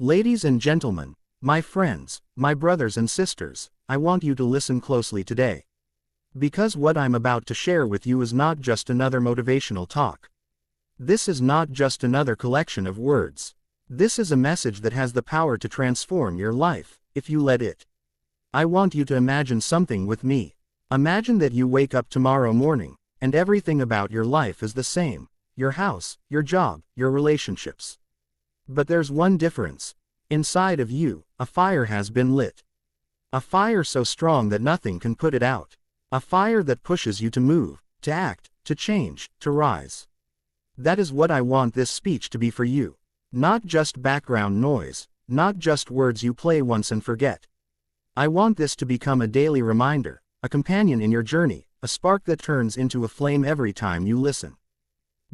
Ladies and gentlemen, my friends, my brothers and sisters, I want you to listen closely today. Because what I'm about to share with you is not just another motivational talk. This is not just another collection of words. This is a message that has the power to transform your life, if you let it. I want you to imagine something with me. Imagine that you wake up tomorrow morning, and everything about your life is the same. Your house, your job, your relationships. But there's one difference. Inside of you, a fire has been lit. A fire so strong that nothing can put it out. A fire that pushes you to move, to act, to change, to rise. That is what I want this speech to be for you. Not just background noise, not just words you play once and forget. I want this to become a daily reminder, a companion in your journey, a spark that turns into a flame every time you listen.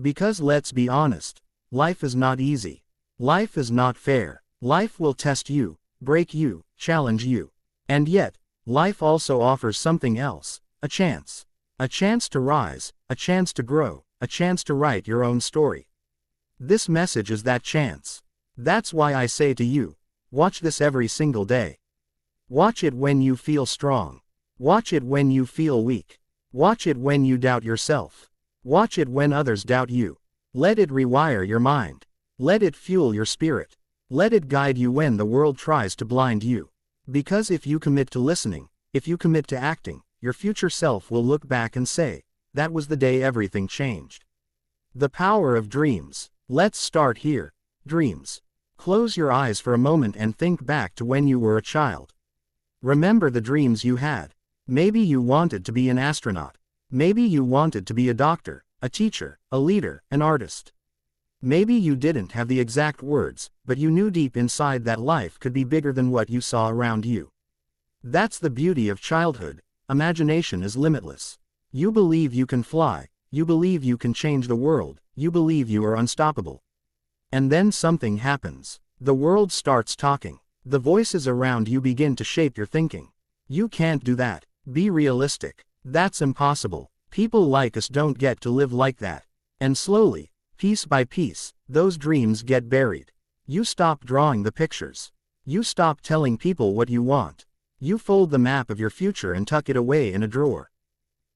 Because let's be honest, life is not easy. Life is not fair. Life will test you, break you, challenge you. And yet, life also offers something else, a chance. A chance to rise, a chance to grow, a chance to write your own story. This message is that chance. That's why I say to you, watch this every single day. Watch it when you feel strong. Watch it when you feel weak. Watch it when you doubt yourself. Watch it when others doubt you. Let it rewire your mind. Let it fuel your spirit. Let it guide you when the world tries to blind you. Because if you commit to listening, if you commit to acting, your future self will look back and say, that was the day everything changed. The power of dreams. Let's start here. Dreams. Close your eyes for a moment and think back to when you were a child. Remember the dreams you had. Maybe you wanted to be an astronaut. Maybe you wanted to be a doctor, a teacher, a leader, an artist. Maybe you didn't have the exact words, but you knew deep inside that life could be bigger than what you saw around you. That's the beauty of childhood. Imagination is limitless. You believe you can fly, you believe you can change the world, you believe you are unstoppable. And then something happens. The world starts talking. The voices around you begin to shape your thinking. You can't do that. Be realistic. That's impossible. People like us don't get to live like that. And slowly, piece by piece, those dreams get buried. You stop drawing the pictures. You stop telling people what you want. You fold the map of your future and tuck it away in a drawer.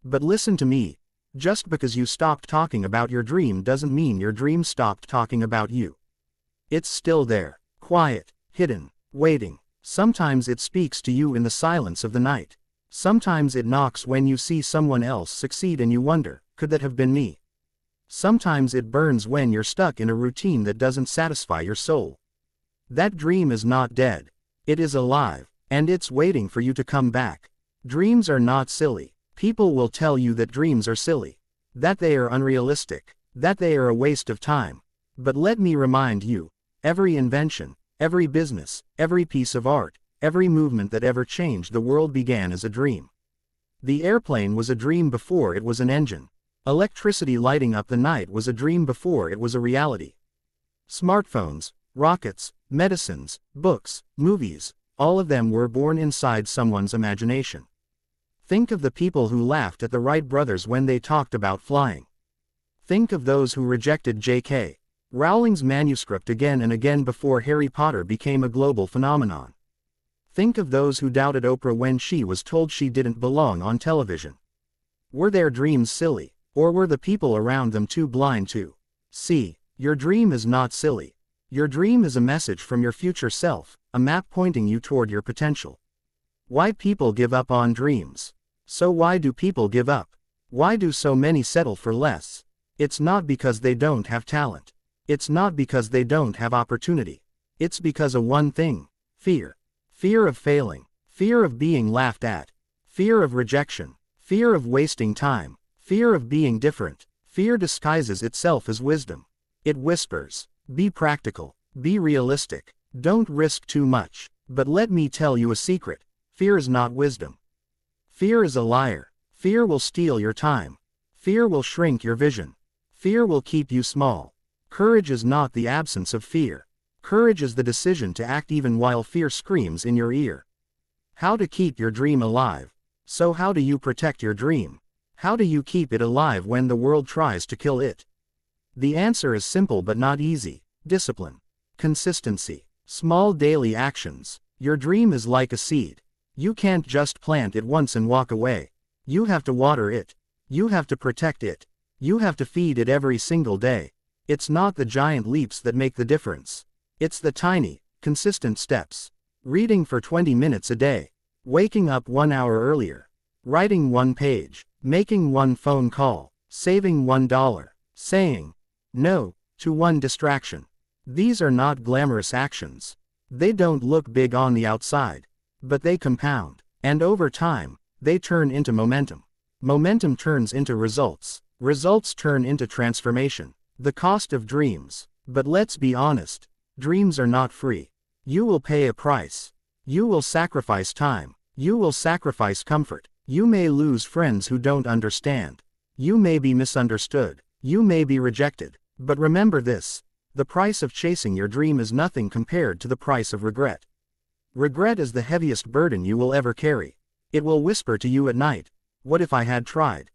But listen to me. Just because you stopped talking about your dream doesn't mean your dream stopped talking about you. It's still there, quiet, hidden, waiting. Sometimes it speaks to you in the silence of the night. Sometimes it knocks when you see someone else succeed and you wonder, could that have been me? Sometimes it burns when you're stuck in a routine that doesn't satisfy your soul. That dream is not dead. It is alive, and it's waiting for you to come back. Dreams are not silly. People will tell you that dreams are silly, that they are unrealistic, that they are a waste of time. But let me remind you, every invention, every business, every piece of art, every movement that ever changed the world began as a dream. The airplane was a dream before it was an engine. Electricity lighting up the night was a dream before it was a reality. Smartphones, rockets, medicines, books, movies, all of them were born inside someone's imagination. Think of the people who laughed at the Wright brothers when they talked about flying. Think of those who rejected J.K. Rowling's manuscript again and again before Harry Potter became a global phenomenon. Think of those who doubted Oprah when she was told she didn't belong on television. Were their dreams silly? Or were the people around them too blind to see? Your dream is not silly. Your dream is a message from your future self, a map pointing you toward your potential. Why people give up on dreams? So why do people give up? Why do so many settle for less? It's not because they don't have talent. It's not because they don't have opportunity. It's because of one thing: fear. Fear of failing. Fear of being laughed at. Fear of rejection. Fear of wasting time. Fear of being different. Fear disguises itself as wisdom. It whispers, be practical, be realistic, don't risk too much. But let me tell you a secret, fear is not wisdom. Fear is a liar. Fear will steal your time. Fear will shrink your vision. Fear will keep you small. Courage is not the absence of fear. Courage is the decision to act even while fear screams in your ear. How to keep your dream alive. So how do you protect your dream? How do you keep it alive when the world tries to kill it? The answer is simple but not easy: discipline. Consistency. Small daily actions. Your dream is like a seed. You can't just plant it once and walk away. You have to water it. You have to protect it. You have to feed it every single day. It's not the giant leaps that make the difference. It's the tiny, consistent steps. Reading for 20 minutes a day. Waking up 1 hour earlier. Writing 1 page. Making 1 phone call. Saving $1. Saying no to 1 distraction. These are not glamorous actions. They don't look big on the outside. But they compound. And over time, they turn into momentum. Momentum turns into results. Results turn into transformation. The cost of dreams. But let's be honest. Dreams are not free. You will pay a price. You will sacrifice time. You will sacrifice comfort. You may lose friends who don't understand. You may be misunderstood. You may be rejected. But remember this. The price of chasing your dream is nothing compared to the price of regret. Regret is the heaviest burden you will ever carry. It will whisper to you at night, what if I had tried?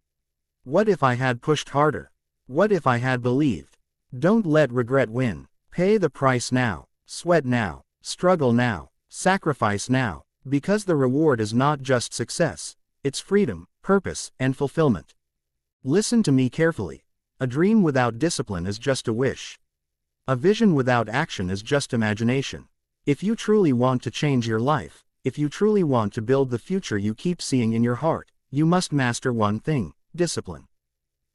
What if I had pushed harder? What if I had believed? Don't let regret win. Pay the price now. Sweat now. Struggle now. Sacrifice now. Because the reward is not just success. It's freedom, purpose, and fulfillment. Listen to me carefully. A dream without discipline is just a wish. A vision without action is just imagination. If you truly want to change your life, if you truly want to build the future you keep seeing in your heart, you must master one thing: discipline.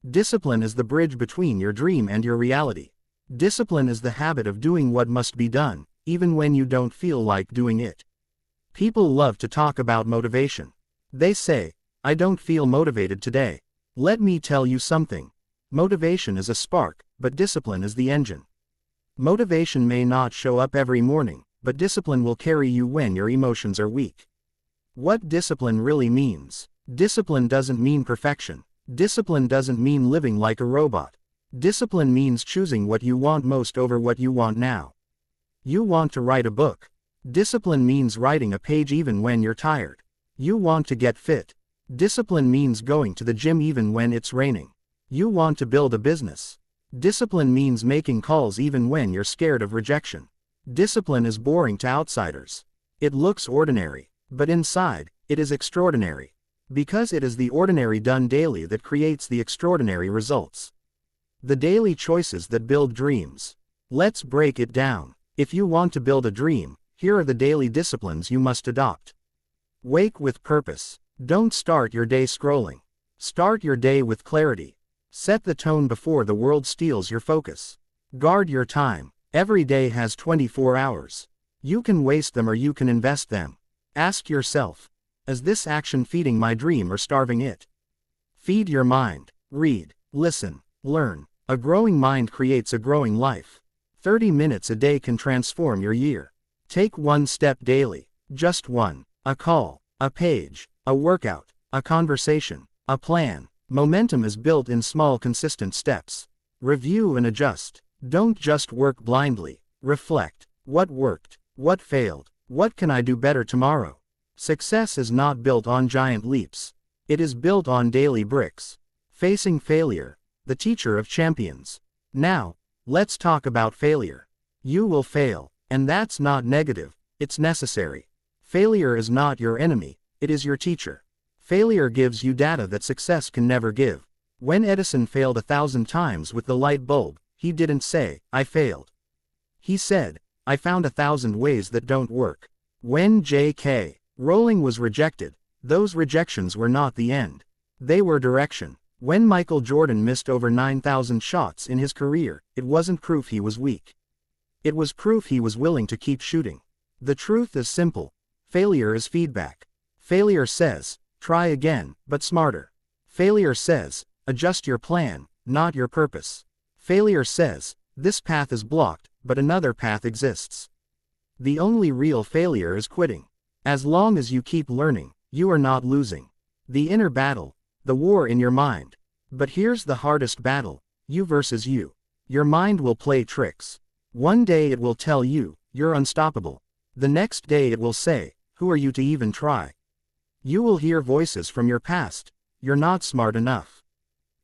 Discipline is the bridge between your dream and your reality. Discipline is the habit of doing what must be done, even when you don't feel like doing it. People love to talk about motivation. They say, I don't feel motivated today. Let me tell you something. Motivation is a spark, but discipline is the engine. Motivation may not show up every morning, but discipline will carry you when your emotions are weak. What discipline really means? Discipline doesn't mean perfection. Discipline doesn't mean living like a robot. Discipline means choosing what you want most over what you want now. You want to write a book. Discipline means writing a page even when you're tired. You want to get fit. Discipline means going to the gym even when it's raining. You want to build a business. Discipline means making calls even when you're scared of rejection. Discipline is boring to outsiders. It looks ordinary, but inside, it is extraordinary. Because it is the ordinary done daily that creates the extraordinary results. The daily choices that build dreams. Let's break it down. If you want to build a dream, here are the daily disciplines you must adopt. Wake with purpose. Don't start your day scrolling. Start your day with clarity. Set the tone before the world steals your focus. Guard your time. Every day has 24 hours. You can waste them or you can invest them. Ask yourself, is this action feeding my dream or starving it? Feed your mind. Read, listen, learn. A growing mind creates a growing life. 30 minutes a day can transform your year. Take one step daily. Just one. A call, a page, a workout, a conversation, a plan. Momentum is built in small consistent steps. Review and adjust. Don't just work blindly. Reflect. What worked? What failed? What can I do better tomorrow? Success is not built on giant leaps. It is built on daily bricks. Facing failure. The teacher of champions. Now, let's talk about failure. You will fail, and that's not negative, it's necessary. Failure is not your enemy, it is your teacher. Failure gives you data that success can never give. When Edison failed 1,000 times with the light bulb, he didn't say, I failed. He said, I found 1,000 ways that don't work. When J.K. Rowling was rejected, those rejections were not the end. They were direction. When Michael Jordan missed over 9,000 shots in his career, it wasn't proof he was weak. It was proof he was willing to keep shooting. The truth is simple. Failure is feedback. Failure says, try again, but smarter. Failure says, adjust your plan, not your purpose. Failure says, this path is blocked, but another path exists. The only real failure is quitting. As long as you keep learning, you are not losing. The inner battle, the war in your mind. But here's the hardest battle, you versus you. Your mind will play tricks. One day it will tell you, you're unstoppable. The next day it will say, who are you to even try? You will hear voices from your past. You're not smart enough.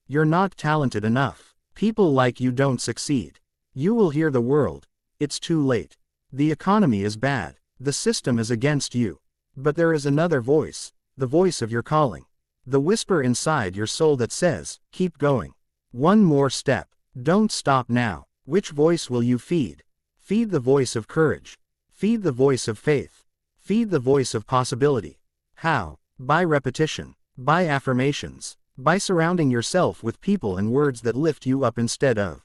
You're not talented enough. People like you don't succeed. You will hear the world. It's too late. The economy is bad. The system is against you. But there is another voice, the voice of your calling. The whisper inside your soul that says, keep going. One more step. Don't stop now. Which voice will you feed? Feed the voice of courage. Feed the voice of faith. Feed the voice of possibility. How? By repetition. By affirmations. By surrounding yourself with people and words that lift you up instead of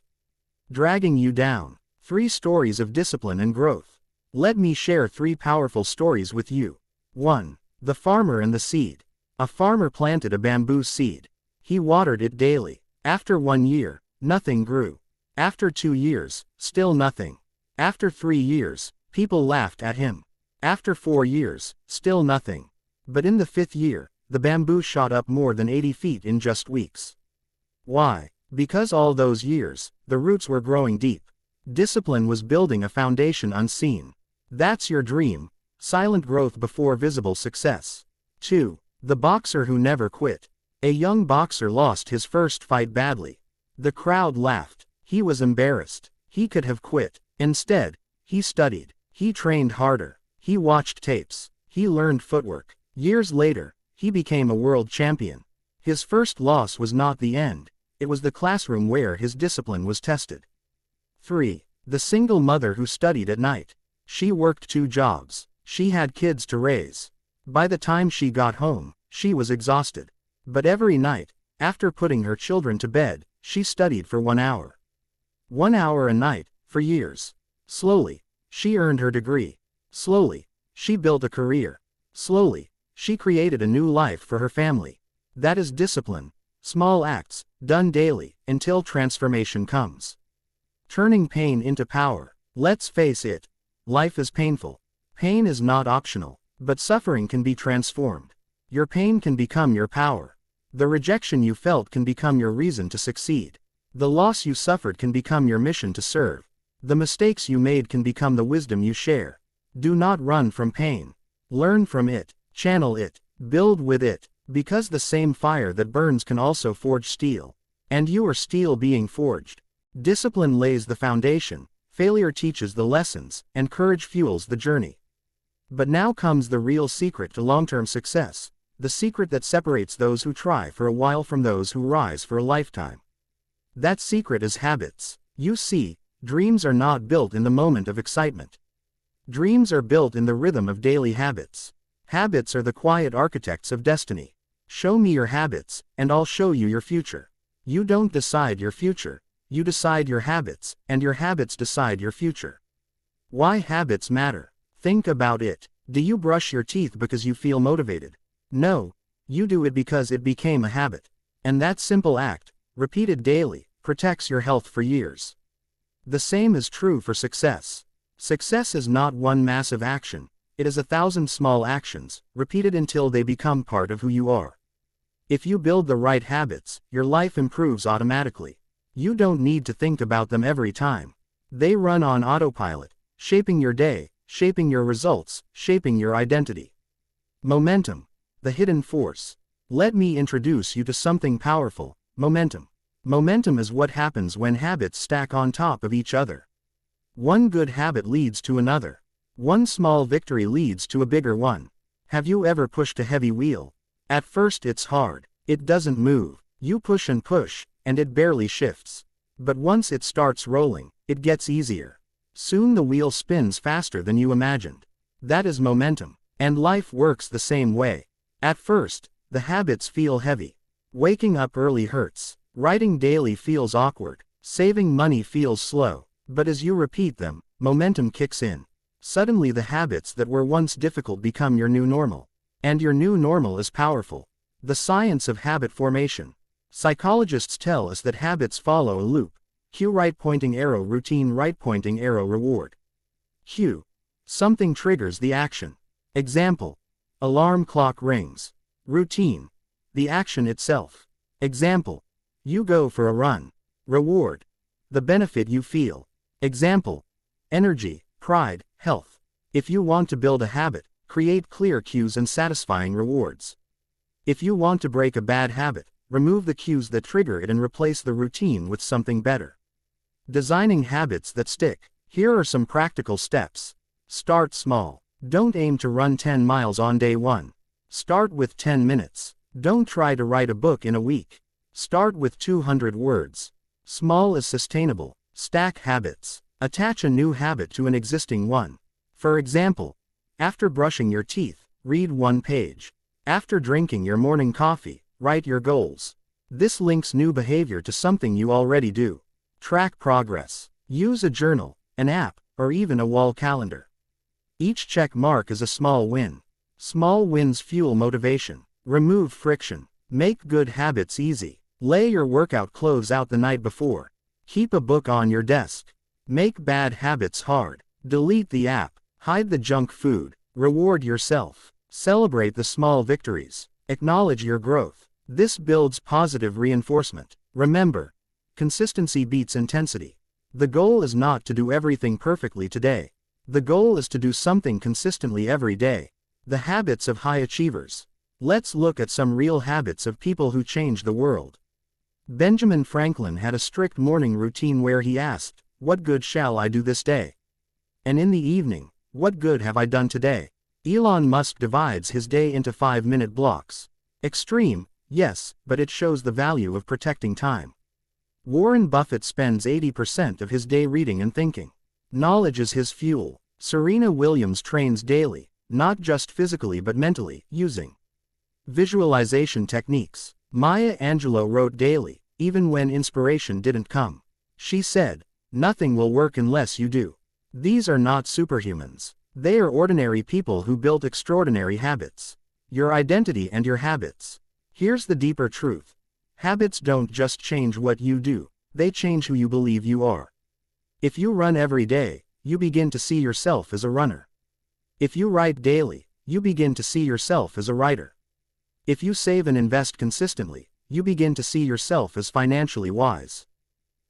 dragging you down. 3 stories of discipline and growth. Let me share 3 powerful stories with you. 1. The farmer and the seed. A farmer planted a bamboo seed. He watered it daily. After 1 year, nothing grew. After 2 years, still nothing. After 3 years, people laughed at him. After 4 years, still nothing. But in the 5th year, the bamboo shot up more than 80 feet in just weeks. Why? Because all those years, the roots were growing deep. Discipline was building a foundation unseen. That's your dream. Silent growth before visible success. 2. The boxer who never quit. A young boxer lost his first fight badly. The crowd laughed. He was embarrassed. He could have quit. Instead, he studied. He trained harder. He watched tapes. He learned footwork. Years later, he became a world champion. His first loss was not the end. It was the classroom where his discipline was tested. 3. The single mother who studied at night. She worked 2 jobs. She had kids to raise. By the time she got home, she was exhausted. But every night, after putting her children to bed, she studied for 1 hour. 1 hour a night, for years. Slowly, she earned her degree. Slowly, she built a career. Slowly, she created a new life for her family. That is discipline. Small acts, done daily, until transformation comes. Turning pain into power. Let's face it. Life is painful. Pain is not optional, but suffering can be transformed. Your pain can become your power. The rejection you felt can become your reason to succeed. The loss you suffered can become your mission to serve. The mistakes you made can become the wisdom you share. Do not run from pain. Learn from it, channel it, build with it, because the same fire that burns can also forge steel. And you are steel being forged. Discipline lays the foundation, failure teaches the lessons, and courage fuels the journey. But now comes the real secret to long-term success, the secret that separates those who try for a while from those who rise for a lifetime. That secret is habits. You see, dreams are not built in the moment of excitement. Dreams are built in the rhythm of daily habits. Habits are the quiet architects of destiny. Show me your habits, and I'll show you your future. You don't decide your future. You decide your habits, and your habits decide your future. Why habits matter? Think about it. Do you brush your teeth because you feel motivated? No. You do it because it became a habit. And that simple act, repeated daily, protects your health for years. The same is true for success. Success is not one massive action. It is 1,000 small actions, repeated until they become part of who you are. If you build the right habits, your life improves automatically. You don't need to think about them every time. They run on autopilot, shaping your day, shaping your results, shaping your identity. Momentum, the hidden force. Let me introduce you to something powerful, momentum. Momentum is what happens when habits stack on top of each other. One good habit leads to another. One small victory leads to a bigger one. Have you ever pushed a heavy wheel? At first it's hard. It doesn't move. You push, and it barely shifts. But once it starts rolling, it gets easier. Soon the wheel spins faster than you imagined. That is momentum. And life works the same way. At first, the habits feel heavy. Waking up early hurts. Writing daily feels awkward. Saving money feels slow. But as you repeat them, momentum kicks in. Suddenly the habits that were once difficult become your new normal. And your new normal is powerful. The science of habit formation. Psychologists tell us that habits follow a loop. Cue right pointing arrow routine right pointing arrow reward. Cue. Something triggers the action. Example. Alarm clock rings. Routine. The action itself. Example. You go for a run. Reward. The benefit you feel. Example. Energy, pride, health. If you want to build a habit, create clear cues and satisfying rewards. If you want to break a bad habit, remove the cues that trigger it and replace the routine with something better. Designing habits that stick. Here are some practical steps. Start small. Don't aim to run 10 miles on day 1. Start with 10 minutes. Don't try to write a book in a week. Start with 200 words. Small is sustainable. Stack habits. Attach a new habit to an existing one. For example, after brushing your teeth, read 1 page. After drinking your morning coffee, write your goals. This links new behavior to something you already do. Track progress. Use a journal, an app, or even a wall calendar. Each check mark is a small win. Small wins fuel motivation. Remove friction. Make good habits easy. Lay your workout clothes out the night before. Keep a book on your desk. Make bad habits hard. Delete the app. Hide the junk food. Reward yourself. Celebrate the small victories. Acknowledge your growth. This builds positive reinforcement. Remember, consistency beats intensity. The goal is not to do everything perfectly today. The goal is to do something consistently every day. The habits of high achievers. Let's look at some real habits of people who changed the world. Benjamin Franklin had a strict morning routine where he asked, "What good shall I do this day?" And in the evening, "What good have I done today?" Elon Musk divides his day into 5-minute blocks. Extreme, yes, but it shows the value of protecting time. Warren Buffett spends 80% of his day reading and thinking. Knowledge is his fuel. Serena Williams trains daily, not just physically but mentally, using visualization techniques. Maya Angelou wrote daily, even when inspiration didn't come. She said, "Nothing will work unless you do." These are not superhumans. They are ordinary people who built extraordinary habits. Your identity and your habits. Here's the deeper truth. Habits don't just change what you do, they change who you believe you are. If you run every day, you begin to see yourself as a runner. If you write daily, you begin to see yourself as a writer. If you save and invest consistently, you begin to see yourself as financially wise.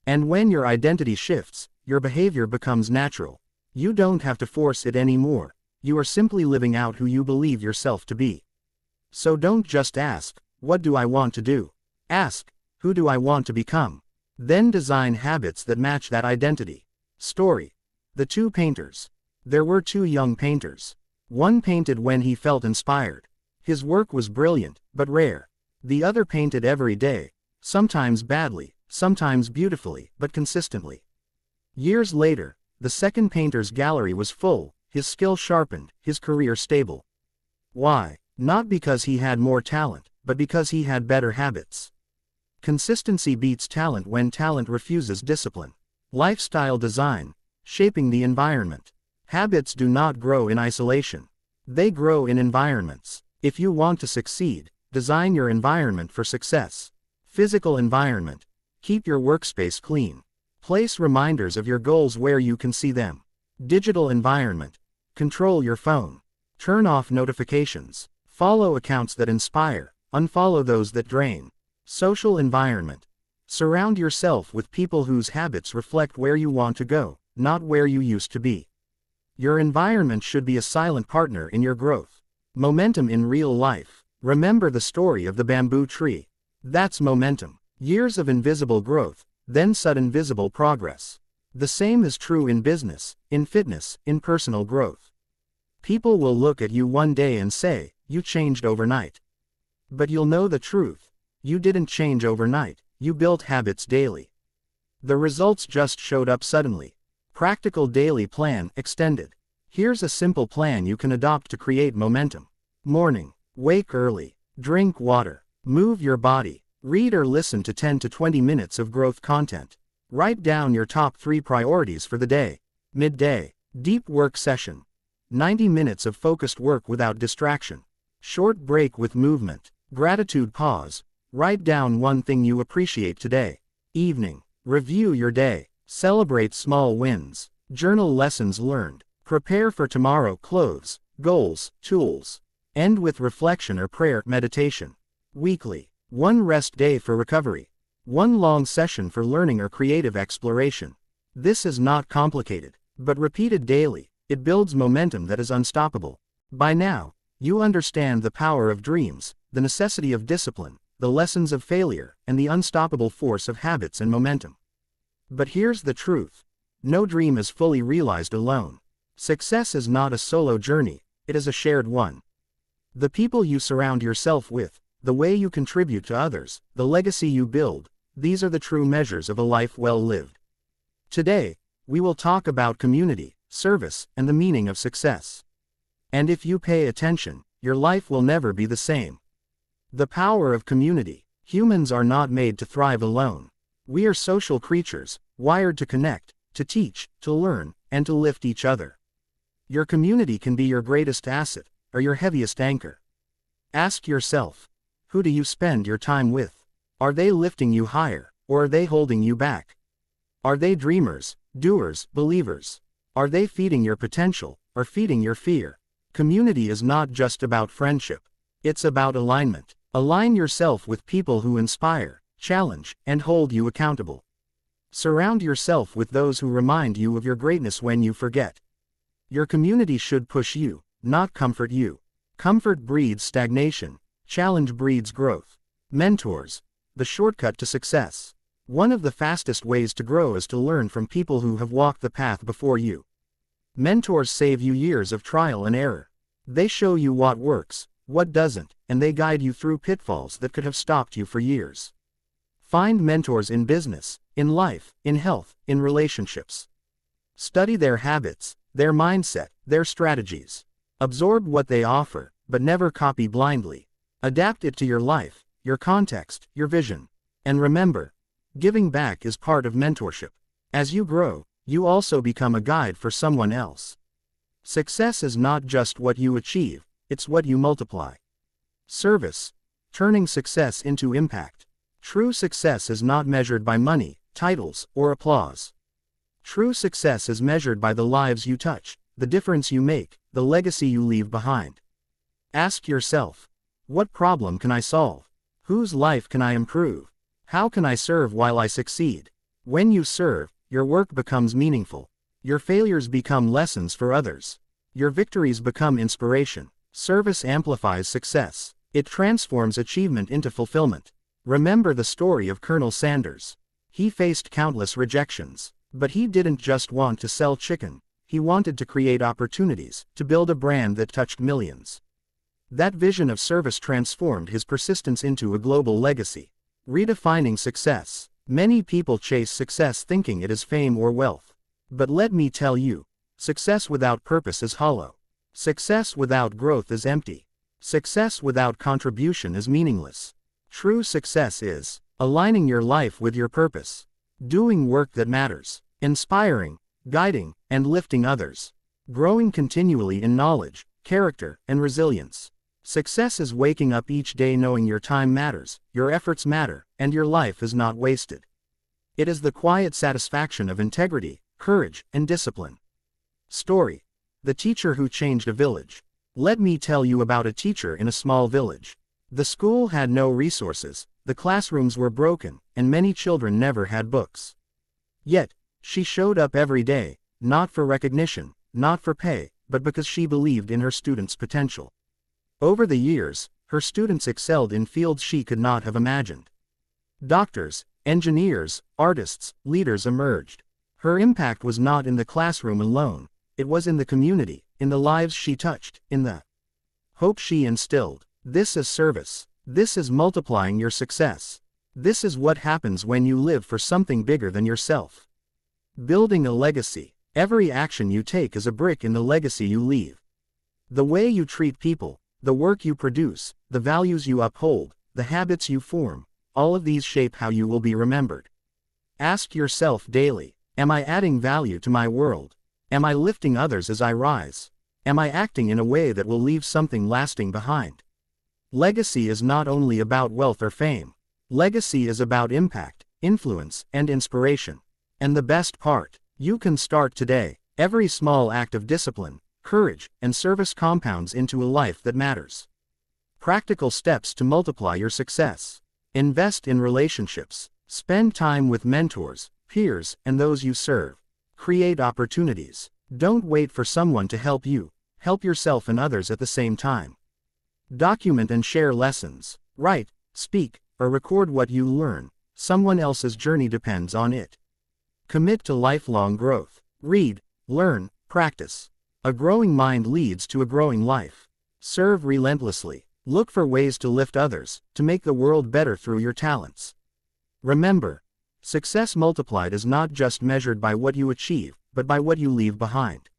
And when your identity shifts, your behavior becomes natural. You don't have to force it anymore. You are simply living out who you believe yourself to be. So don't just ask, "What do I want to do?" Ask, "Who do I want to become?" Then design habits that match that identity. Story. The two painters. There were two young painters. One painted when he felt inspired. His work was brilliant, but rare. The other painted every day, sometimes badly, sometimes beautifully, but consistently. Years later, the second painter's gallery was full, his skill sharpened, his career stable. Why? Not because he had more talent, but because he had better habits. Consistency beats talent when talent refuses discipline. Lifestyle design. Shaping the environment. Habits do not grow in isolation. They grow in environments. If you want to succeed, design your environment for success. Physical environment. Keep your workspace clean. Place reminders of your goals where you can see them. Digital environment. Control your phone. Turn off notifications. Follow accounts that inspire, unfollow those that drain. Social environment. Surround yourself with people whose habits reflect where you want to go, not where you used to be. Your environment should be a silent partner in your growth. Momentum in real life. Remember the story of the bamboo tree. That's momentum. Years of invisible growth, then sudden visible progress. The same is true in business, in fitness, in personal growth. People will look at you one day and say, "You changed overnight." But you'll know the truth. You didn't change overnight, you built habits daily. The results just showed up suddenly. Practical daily plan extended. Here's a simple plan you can adopt to create momentum. Morning. Wake early. Drink water. Move your body. Read or listen to 10 to 20 minutes of growth content. Write down your top 3 priorities for the day. Midday. Deep work session. 90 minutes of focused work without distraction. Short break with movement. Gratitude pause. Write down one thing you appreciate today. Evening. Review your day. Celebrate small wins. Journal lessons learned. Prepare for tomorrow. Clothes, goals, tools. End with reflection or prayer, meditation. Weekly. 1 rest day for recovery. 1 long session for learning or creative exploration. This is not complicated, but repeated daily, it builds momentum that is unstoppable. By now, you understand the power of dreams, the necessity of discipline, the lessons of failure, and the unstoppable force of habits and momentum. But here's the truth. No dream is fully realized alone. Success is not a solo journey, it is a shared one. The people you surround yourself with, the way you contribute to others, the legacy you build, these are the true measures of a life well lived. Today, we will talk about community, service, and the meaning of success. And if you pay attention, your life will never be the same. The power of community. Humans are not made to thrive alone. We are social creatures, wired to connect, to teach, to learn, and to lift each other. Your community can be your greatest asset, or your heaviest anchor. Ask yourself, who do you spend your time with? Are they lifting you higher, or are they holding you back? Are they dreamers, doers, believers? Are they feeding your potential, or feeding your fear? Community is not just about friendship. It's about alignment. Align yourself with people who inspire, challenge, and hold you accountable. Surround yourself with those who remind you of your greatness when you forget. Your community should push you, not comfort you. Comfort breeds stagnation. Challenge breeds growth. Mentors. The shortcut to success. One of the fastest ways to grow is to learn from people who have walked the path before you. Mentors save you years of trial and error. They show you what works, what doesn't, and they guide you through pitfalls that could have stopped you for years. Find mentors in business, in life, in health, in relationships. Study their habits, their mindset, their strategies. Absorb what they offer, but never copy blindly. Adapt it to your life, your context, your vision. And remember, giving back is part of mentorship. As you grow, you also become a guide for someone else. Success is not just what you achieve, it's what you multiply. Service. Turning success into impact. True success is not measured by money, titles, or applause. True success is measured by the lives you touch, the difference you make, the legacy you leave behind. Ask yourself, what problem can I solve? Whose life can I improve? How can I serve while I succeed? When you serve, your work becomes meaningful. Your failures become lessons for others. Your victories become inspiration. Service amplifies success. It transforms achievement into fulfillment. Remember the story of Colonel Sanders. He faced countless rejections, but he didn't just want to sell chicken. He wanted to create opportunities, to build a brand that touched millions. That vision of service transformed his persistence into a global legacy. Redefining success. Many people chase success thinking it is fame or wealth. But let me tell you, success without purpose is hollow. Success without growth is empty. Success without contribution is meaningless. True success is aligning your life with your purpose, doing work that matters, inspiring, guiding, and lifting others, growing continually in knowledge, character, and resilience. Success is waking up each day knowing your time matters, your efforts matter, and your life is not wasted. It is the quiet satisfaction of integrity, courage, and discipline. Story. The teacher who changed a village. Let me tell you about a teacher in a small village. The school had no resources, the classrooms were broken, and many children never had books. Yet, she showed up every day, not for recognition, not for pay, but because she believed in her students' potential. Over the years, her students excelled in fields she could not have imagined. Doctors, engineers, artists, leaders emerged. Her impact was not in the classroom alone, it was in the community, in the lives she touched, in the hope she instilled. This is service. This is multiplying your success. This is what happens when you live for something bigger than yourself. Building a legacy. Every action you take is a brick in the legacy you leave. The way you treat people, the work you produce, the values you uphold, the habits you form, all of these shape how you will be remembered. Ask yourself daily, am I adding value to my world? Am I lifting others as I rise? Am I acting in a way that will leave something lasting behind? Legacy is not only about wealth or fame. Legacy is about impact, influence, and inspiration. And the best part, you can start today. Every small act of discipline, courage, and service compounds into a life that matters. Practical steps to multiply your success. Invest in relationships. Spend time with mentors, peers, and those you serve. Create opportunities. Don't wait for someone to help you. Help yourself and others at the same time. Document and share lessons. Write, speak, or record what you learn. Someone else's journey depends on it. Commit to lifelong growth. Read, learn, practice. A growing mind leads to a growing life. Serve relentlessly. Look for ways to lift others, to make the world better through your talents. Remember, success multiplied is not just measured by what you achieve, but by what you leave behind.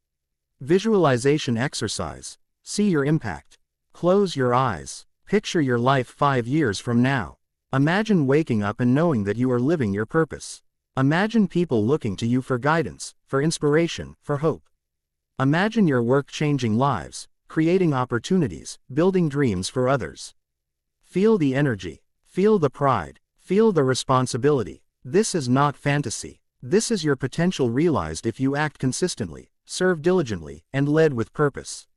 Visualization exercise. See your impact. Close your eyes. Picture your life 5 years from now. Imagine waking up and knowing that you are living your purpose. Imagine people looking to you for guidance, for inspiration, for hope. Imagine your work changing lives, creating opportunities, building dreams for others. Feel the energy. Feel the pride. Feel the responsibility. This is not fantasy. This is your potential realized if you act consistently, serve diligently, and led with purpose.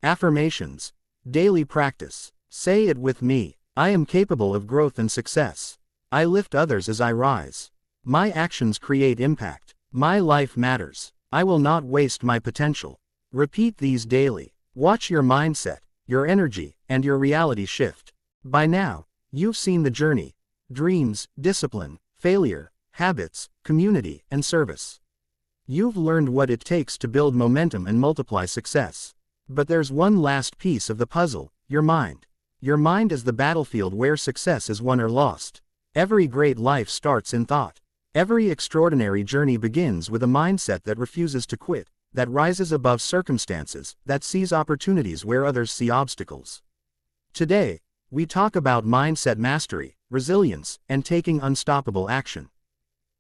Affirmations. Daily practice. Say it with me. I am capable of growth and success. I lift others as I rise. My actions create impact. My life matters. I will not waste my potential. Repeat these daily. Watch your mindset, your energy, and your reality shift. By now, you've seen the journey. Dreams, discipline, failure, habits, community, and service. You've learned what it takes to build momentum and multiply success. But there's one last piece of the puzzle, your mind. Your mind is the battlefield where success is won or lost. Every great life starts in thought. Every extraordinary journey begins with a mindset that refuses to quit, that rises above circumstances, that sees opportunities where others see obstacles. Today, we talk about mindset mastery, resilience, and taking unstoppable action.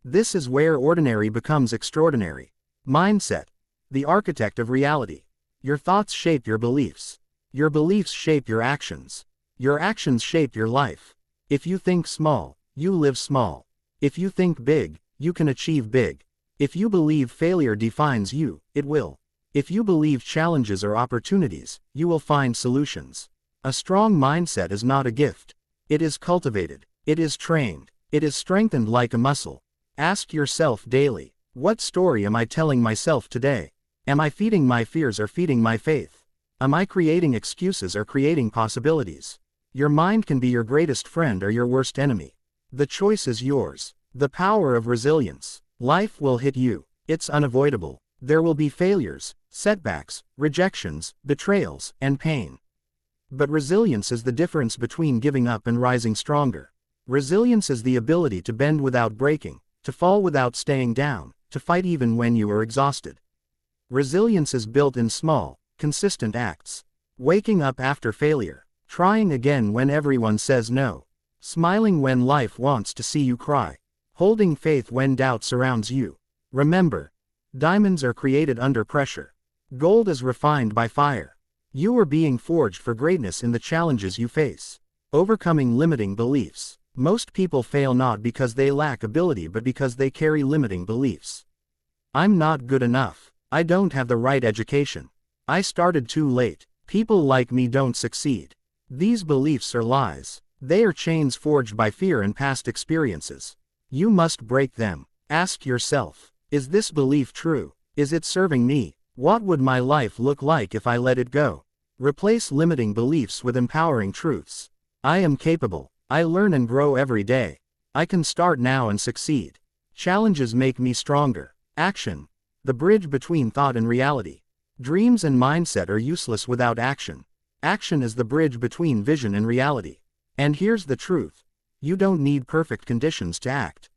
This is where ordinary becomes extraordinary. Mindset, the architect of reality. Your thoughts shape your beliefs. Your beliefs shape your actions. Your actions shape your life. If you think small, you live small. If you think big, you can achieve big. If you believe failure defines you, it will. If you believe challenges are opportunities, you will find solutions. A strong mindset is not a gift. It is cultivated. It is trained. It is strengthened like a muscle. Ask yourself daily, what story am I telling myself today? Am I feeding my fears or feeding my faith? Am I creating excuses or creating possibilities? Your mind can be your greatest friend or your worst enemy. The choice is yours. The power of resilience. Life will hit you. It's unavoidable. There will be failures, setbacks, rejections, betrayals, and pain. But resilience is the difference between giving up and rising stronger. Resilience is the ability to bend without breaking, to fall without staying down, to fight even when you are exhausted. Resilience is built in small, consistent acts. Waking up after failure. Trying again when everyone says no. Smiling when life wants to see you cry. Holding faith when doubt surrounds you. Remember, diamonds are created under pressure. Gold is refined by fire. You are being forged for greatness in the challenges you face. Overcoming limiting beliefs. Most people fail not because they lack ability but because they carry limiting beliefs. I'm not good enough. I don't have the right education. I started too late. People like me don't succeed. These beliefs are lies. They are chains forged by fear and past experiences. You must break them. Ask yourself, is this belief true? Is it serving me? What would my life look like if I let it go? Replace limiting beliefs with empowering truths. I am capable. I learn and grow every day. I can start now and succeed. Challenges make me stronger. Action. The bridge between thought and reality. Dreams and mindset are useless without action. Action is the bridge between vision and reality. And here's the truth. You don't need perfect conditions to act.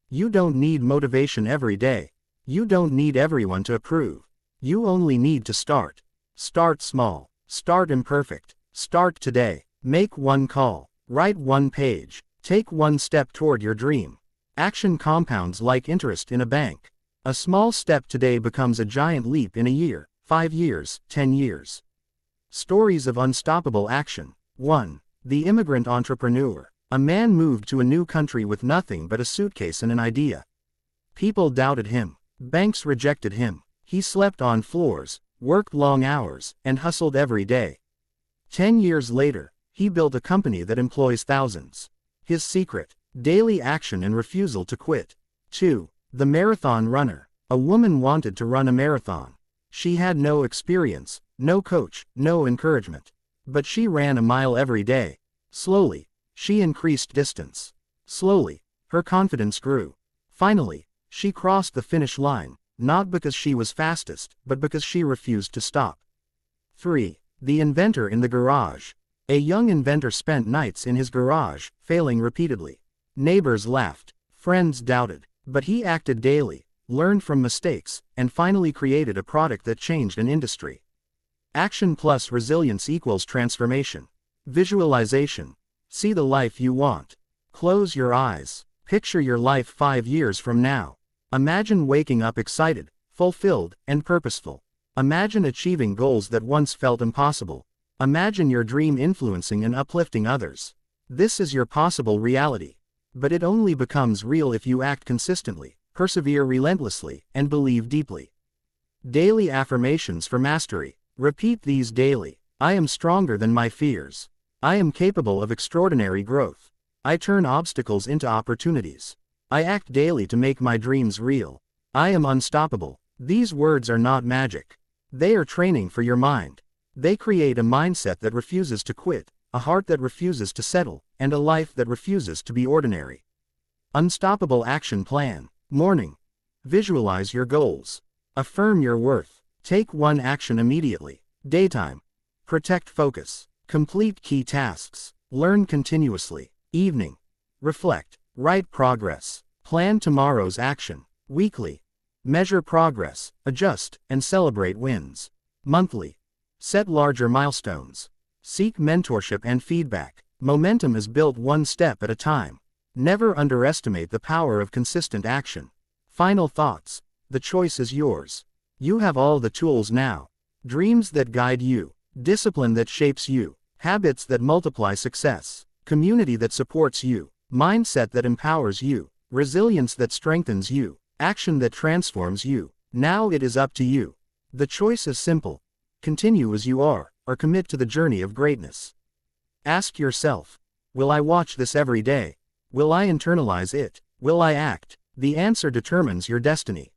You don't need motivation every day. You don't need everyone to approve. You only need to start. Start small. Start imperfect. Start today. Make one call. Write one page. Take one step toward your dream. Action compounds like interest in a bank. A small step today becomes a giant leap in a year, 5 years, 10 years. Stories of unstoppable action. 1. The immigrant entrepreneur. A man moved to a new country with nothing but a suitcase and an idea. People doubted him. Banks rejected him. He slept on floors, worked long hours, and hustled every day. 10 years later, he built a company that employs thousands. His secret: daily action and refusal to quit. 2. The marathon runner. A woman wanted to run a marathon. She had no experience, no coach, no encouragement. But she ran a mile every day. Slowly, she increased distance. Slowly, her confidence grew. Finally, She crossed the finish line, not because she was fastest, but because she refused to stop. 3. The inventor in the garage. A young inventor spent nights in his garage, failing repeatedly. Neighbors laughed, friends doubted, but he acted daily, learned from mistakes, and finally created a product that changed an industry. Action plus resilience equals transformation. Visualization. See the life you want. Close your eyes. Picture your life 5 years from now. Imagine waking up excited, fulfilled, and purposeful. Imagine achieving goals that once felt impossible. Imagine your dream influencing and uplifting others. This is your possible reality. But it only becomes real if you act consistently, persevere relentlessly, and believe deeply. Daily affirmations for mastery. Repeat these daily. I am stronger than my fears. I am capable of extraordinary growth. I turn obstacles into opportunities. I act daily to make my dreams real. I am unstoppable. These words are not magic. They are training for your mind. They create a mindset that refuses to quit, a heart that refuses to settle, and a life that refuses to be ordinary. Unstoppable action plan. Morning. Visualize your goals. Affirm your worth. Take one action immediately. Daytime. Protect focus. Complete key tasks. Learn continuously. Evening. Reflect. Write progress. Plan tomorrow's action. Weekly. Measure progress, adjust, and celebrate wins. Monthly. Set larger milestones. Seek mentorship and feedback. Momentum is built one step at a time. Never underestimate the power of consistent action. Final thoughts. The choice is yours. You have all the tools now. Dreams that guide you. Discipline that shapes you. Habits that multiply success. Community that supports you. Mindset that empowers you. Resilience that strengthens you. Action that transforms you. Now it is up to you. The choice is simple. Continue as you are, or commit to the journey of greatness. Ask yourself, will I watch this every day? Will I internalize it? Will I act? The answer determines your destiny.